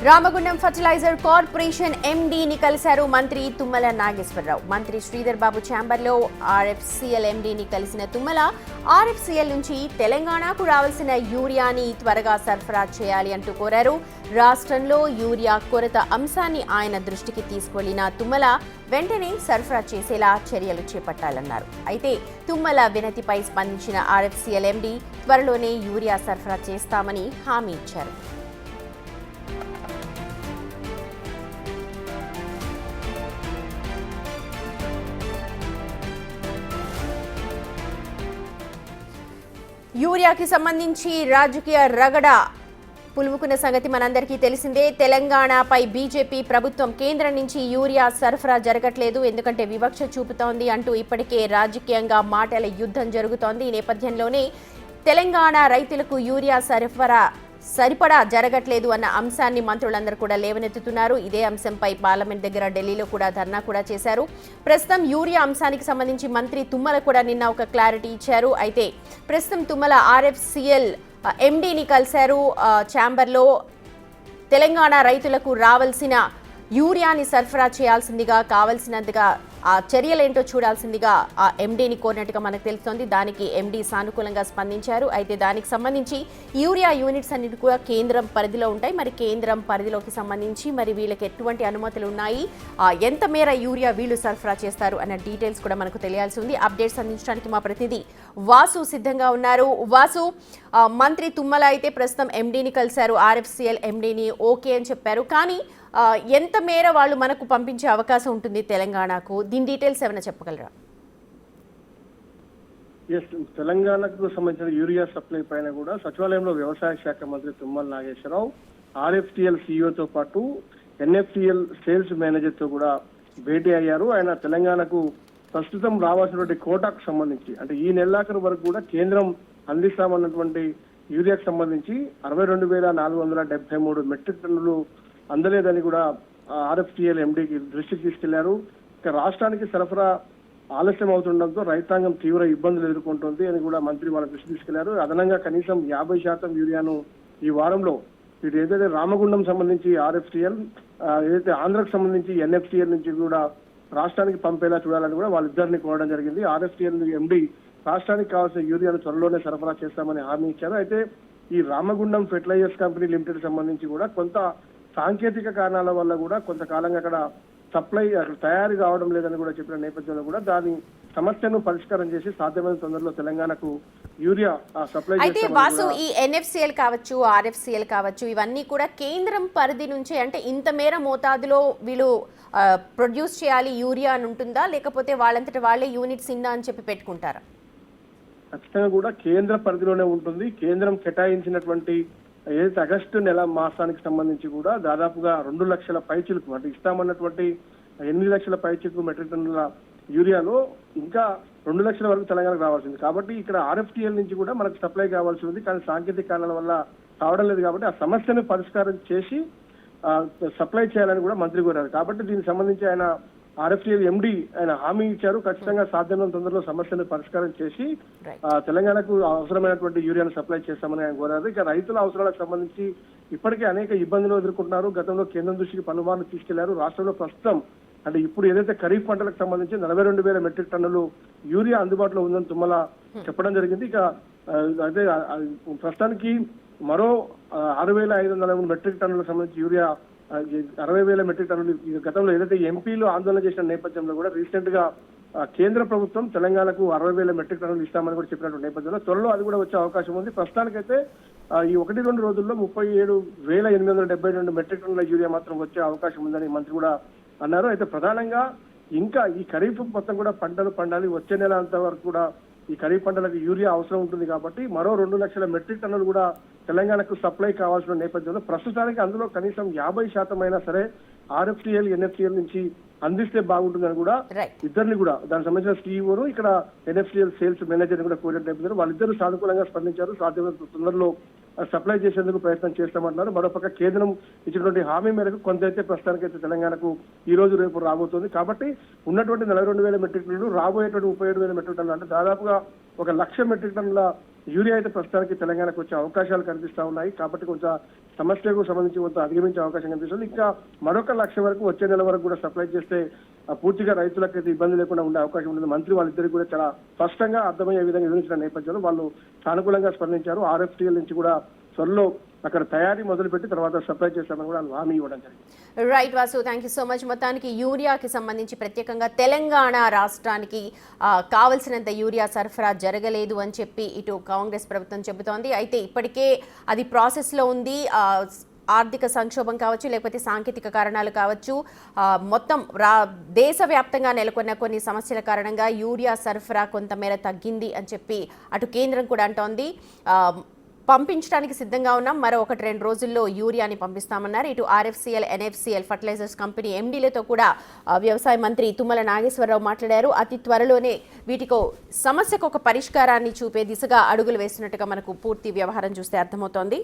Ramagundam fertiliser corporation ఎండీని కలిశారు మంత్రి తుమ్మల నాగేశ్వరరావు. మంత్రి శ్రీధర్ బాబు ఛాంబర్లో ఆర్ఎఫ్సిఎల్ ఎండీని కలిసిన తుమ్మల ఆర్ఎఫ్సిఎల్ నుంచి తెలంగాణకు రావాల్సిన యూరియాని త్వరగా సరఫరా చేయాలి అంటూ కోరారు. రాష్ట్రంలో యూరియా కొరత అంశాన్ని ఆయన దృష్టికి తీసుకెళ్లిన తుమ్మల వెంటనే సరఫరా చేసేలా చర్యలు చేపట్టాలన్నారు. అయితే తుమ్మల వినతిపై స్పందించిన ఆర్ఎఫ్సిఎల్ ఎండీ త్వరలోనే యూరియా సరఫరా చేస్తామని హామీ ఇచ్చారు. యూరియాకి సంబంధించి రాజకీయ రగడ పులుముకున్న సంగతి మనందరికీ తెలిసిందే. తెలంగాణపై బీజేపీ ప్రభుత్వం కేంద్రం నుంచి యూరియా సరఫరా జరగట్లేదు, ఎందుకంటే వివక్ష చూపుతోంది అంటూ ఇప్పటికే రాజకీయంగా మాటల యుద్ధం జరుగుతోంది. ఈ నేపథ్యంలోనే తెలంగాణ రైతులకు యూరియా సరిపడా జరగట్లేదు అన్న అంశాన్ని మంత్రులందరూ కూడా లేవనెత్తుతున్నారు. ఇదే అంశంపై పార్లమెంట్ దగ్గర ఢిల్లీలో కూడా ధర్నా కూడా చేశారు. ప్రస్తుతం యూరియా అంశానికి సంబంధించి మంత్రి తుమ్మల కూడా నిన్న ఒక క్లారిటీ ఇచ్చారు. అయితే ప్రస్తుతం తుమ్మల ఆర్ఎఫ్సిఎల్ ఎండీని కలిశారు. ఛాంబర్లో తెలంగాణ రైతులకు రావాల్సిన యూరియాని సరఫరా చేయాల్సిందిగా, కావాల్సినంతగా ఆ చర్యలేంటో చూడాల్సిందిగా ఆ ఎండీని కోరినట్టుగా మనకు తెలుస్తోంది. దానికి ఎండీ సానుకూలంగా స్పందించారు. అయితే దానికి సంబంధించి యూరియా యూనిట్స్ అన్నిటి కూడా కేంద్రం పరిధిలో ఉంటాయి. మరి కేంద్రం పరిధిలోకి సంబంధించి మరి వీళ్ళకి ఎటువంటి అనుమతులు ఉన్నాయి, ఎంత మేర యూరియా వీళ్ళు సరఫరా చేస్తారు అన్న డీటెయిల్స్ కూడా మనకు తెలియాల్సి ఉంది. అప్డేట్స్ అందించడానికి మా ప్రతినిధి వాసు సిద్ధంగా ఉన్నారు. వాసు, మంత్రి తుమ్మల అయితే ప్రస్తుతం ఎండీని కలిశారు, ఆర్ఎఫ్సిఎల్ ఎండీని ఓకే అని చెప్పారు. కానీ ఎంత మేర వాళ్ళు మనకు పంపించే అవకాశం ఉంటుంది తెలంగాణకు, దీని డీటెయిల్స్ ఏమైనా చెప్పగలరా? తెలంగాణకు సంబంధించిన యూరియా సప్లై పైన కూడా సచివాలయంలో వ్యవసాయ శాఖ మంత్రి తుమ్మల నాగేశ్వరరావు ఆర్ఎఫ్టిఎల్ సిఇఓతో పాటు ఎన్ఎఫ్టిఎల్ సేల్స్ మేనేజర్ తో కూడా భేటీ అయ్యారు. ఆయన తెలంగాణకు ప్రస్తుతం రావాల్సినటువంటి కోటాకు సంబంధించి, అంటే ఈ నెలాఖరు వరకు కూడా కేంద్రం అందిస్తామన్నటువంటి యూరియాకు సంబంధించి 62,473 మెట్రిక్ టన్నులు అందలేదని కూడా ఆర్ఎఫ్టిఎల్ ఎండీకి దృష్టికి తీసుకెళ్లారు. ఇక రాష్ట్రానికి సరఫరా ఆలస్యం అవుతుండడంతో రైతాంగం తీవ్ర ఇబ్బందులు ఎదుర్కొంటుంది అని కూడా మంత్రి వాళ్ళ దృష్టి తీసుకెళ్లారు. అదనంగా కనీసం 50% యూరియాను ఈ వారంలో ఇది ఏదైతే రామగుండం సంబంధించి ఆర్ఎఫ్టిఎల్, ఏదైతే ఆంధ్రకు సంబంధించి ఎన్ఎఫ్టిఎల్ నుంచి కూడా రాష్ట్రానికి పంపేలా చూడాలని కూడా వాళ్ళిద్దరిని కోరడం జరిగింది. ఆర్ఎఫ్టిఎల్ ఎండీ రాష్ట్రానికి కావాల్సిన యూరియాను త్వరలోనే సరఫరా చేస్తామని హామీ ఇచ్చారు. అయితే ఈ రామగుండం ఫెర్టిలైజర్స్ కంపెనీ లిమిటెడ్ సంబంధించి కూడా కొంత సాంకేతిక కారణాల వల్ల కూడా కొంతకాలంగా అక్కడ సప్లై తయారీ కావడం లేదని కూడా చెప్పిన నేపథ్యంలో కూడా దాని సమస్యను పరిష్కారం చేసి సాధ్యమైన తొందరలో తెలంగాణకు యూరియా సప్లై. అయితే వాసు, ఈ ఎన్ఎఫ్సిఎల్ కావచ్చు, ఆర్ఎఫ్సిఎల్ కావచ్చు, ఇవన్నీ కూడా కేంద్రం పరిధి నుంచే, అంటే ఇంత మేర మోతాదులో వీళ్ళు ప్రొడ్యూస్ చేయాలి యూరియా అని ఉంటుందా, లేకపోతే వాళ్ళంతటి వాళ్ళే యూనిట్స్ ఇన్నా అని చెప్పి పెట్టుకుంటారా? ఖచ్చితంగా కూడా కేంద్ర పరిధిలోనే ఉంటుంది. కేంద్రం కేటాయించినటువంటి ఏదైతే ఆగస్టు నెల మాసానికి సంబంధించి కూడా దాదాపుగా 2 లక్షల పైచిలకు, అంటే ఇస్తామన్నటువంటి 8 లక్షల పైచిలకు మెట్రిక్ టన్నుల యూరియాలో ఇంకా 2 లక్షల వరకు తెలంగాణకు రావాల్సింది. కాబట్టి ఇక్కడ ఆర్ఎఫ్టిఎల్ నుంచి కూడా మనకు సప్లై కావాల్సి ఉంది, కానీ సాంకేతిక కారణాల వల్ల కావడం లేదు. కాబట్టి ఆ సమస్యను పరిష్కారం చేసి సప్లై చేయాలని కూడా మంత్రి కోరారు. కాబట్టి దీనికి సంబంధించి ఆయన ఆర్ఎఫ్టిఎల్ ఎండీ ఆయన హామీ ఇచ్చారు, ఖచ్చితంగా సాధ్యమైన తొందరలో సమస్యను పరిష్కారం చేసి తెలంగాణకు అవసరమైనటువంటి యూరియాను సప్లై చేస్తామని ఆయన కోరారు. ఇక రైతుల అవసరాలకు సంబంధించి ఇప్పటికే అనేక ఇబ్బందులు ఎదుర్కొంటున్నారు. గతంలో కేంద్రం దృష్టికి పలుమార్లు తీసుకెళ్లారు. రాష్ట్రంలో ప్రస్తుతం అంటే ఇప్పుడు ఏదైతే ఖరీఫ్ పంటలకు సంబంధించి 42,000 మెట్రిక్ టన్నులు యూరియా అందుబాటులో ఉందని తుమ్మల చెప్పడం జరిగింది. ఇక అయితే ప్రస్తుతానికి మరో 6,500 మెట్రిక్ టన్నులకు సంబంధించి యూరియా 60,000 మెట్రిక్ టన్నులు గతంలో ఏదైతే ఎంపీలు ఆందోళన చేసిన నేపథ్యంలో కూడా రీసెంట్ గా కేంద్ర ప్రభుత్వం తెలంగాణకు 60,000 మెట్రిక్ టన్నులు ఇస్తామని కూడా చెప్పినటువంటి నేపథ్యంలో త్వరలో అది కూడా వచ్చే అవకాశం ఉంది. ప్రస్తుతానికైతే ఈ 1-2 రోజుల్లో 37,872 మెట్రిక్ టన్నుల యూరియా మాత్రం వచ్చే అవకాశం ఉందని మంత్రి కూడా అన్నారు. అయితే ప్రధానంగా ఇంకా ఈ ఖరీఫ్ మొత్తం కూడా పంటలు పండాలి, వచ్చే నెల అంత వరకు కూడా ఈ ఖరీఫ్ పంటలకు యూరియా అవసరం ఉంటుంది. కాబట్టి మరో 2 లక్షల మెట్రిక్ టన్నులు కూడా తెలంగాణకు సప్లై కావాల్సిన నేపథ్యంలో ప్రస్తుతానికి అందులో కనీసం 50% అయినా సరే ఆర్ఎఫ్టిఎల్, ఎన్ఎఫ్టిఎల్ నుంచి అందిస్తే బాగుంటుందని కూడా ఇద్దరిని కూడా దానికి సంబంధించిన సిఇఓను, ఇక్కడ ఎన్ఎఫ్టిఎల్ సేల్స్ మేనేజర్ కూడా కోరిన నేపథ్యంలో వాళ్ళిద్దరూ సానుకూలంగా స్పందించారు. సాధ్యమైన తొందరలో సప్లై చేసేందుకు ప్రయత్నం చేస్తామంటున్నారు. మరోపక్క కేంద్రం ఇచ్చినటువంటి హామీ మేరకు కొంతైతే ప్రస్తుతానికైతే తెలంగాణకు ఈ రోజు రేపు రాబోతోంది. కాబట్టి ఉన్నటువంటి 42,000 మెట్రిక్ టన్నులు రాబోయేటువంటి 37,000 మెట్రిక్ టన్నులు, అంటే దాదాపుగా 1,00,000 మెట్రిక్ టన్నుల యూరియా అయితే ప్రస్తుతానికి తెలంగాణకు వచ్చే అవకాశాలు కనిపిస్తా ఉన్నాయి. కాబట్టి కొంచెం సమస్యకు సంబంధించి కొంత అధిగమించే అవకాశం కనిపిస్తుంది. ఇంకా మరొక 1,00,000 వరకు వచ్చే నెల వరకు కూడా సప్లై చేస్తే పూర్తిగా రైతులకైతే ఇబ్బంది లేకుండా ఉండే అవకాశం ఉంటుంది. మంత్రి వాళ్ళిద్దరికి కూడా చాలా స్పష్టంగా అర్థమయ్యే విధంగా వివరించిన నేపథ్యంలో వాళ్ళు సానుకూలంగా స్పందించారు. RFTL నుంచి కూడా త్వరలో అక్కడ తయారీ మొదలుపెట్టి తర్వాత సప్లై చేస్తామని కూడా హామీ ఇవ్వడం జరిగింది. Right Vasu, thank you so much. మొత్తానికి యూరియాకి సంబంధించి ప్రత్యేకంగా తెలంగాణ రాష్ట్రానికి కావలసినంత యూరియా సరఫరా జరగలేదు అని చెప్పి ఇటు కాంగ్రెస్ ప్రభుత్వం చెబుతోంది. అయితే ఇప్పటికే అది ప్రాసెస్లో ఉంది. ఆర్థిక సంక్షోభం కావచ్చు, లేకపోతే సాంకేతిక కారణాలు కావచ్చు, మొత్తం దేశవ్యాప్తంగా నెలకొన్న కొన్ని సమస్యల కారణంగా యూరియా సరఫరా కొంతమేర తగ్గింది అని చెప్పి అటు కేంద్రం కూడా అంటోంది. పంపించడానికి సిద్ధంగా ఉన్నాం, మరో 1-2 రోజుల్లో యూరియాని పంపిస్తామన్నారు. ఇటు RFCL, NFCL ఫర్టిలైజర్స్ కంపెనీ MDలతో కూడా వ్యవసాయ మంత్రి తుమ్మల నాగేశ్వరరావు మాట్లాడారు. అతి త్వరలోనే వీటికో సమస్యకు ఒక పరిష్కారాన్ని చూపే దిశగా అడుగులు వేస్తున్నట్టుగా మనకు పూర్తి వ్యవహారం చూస్తే అర్థమవుతోంది.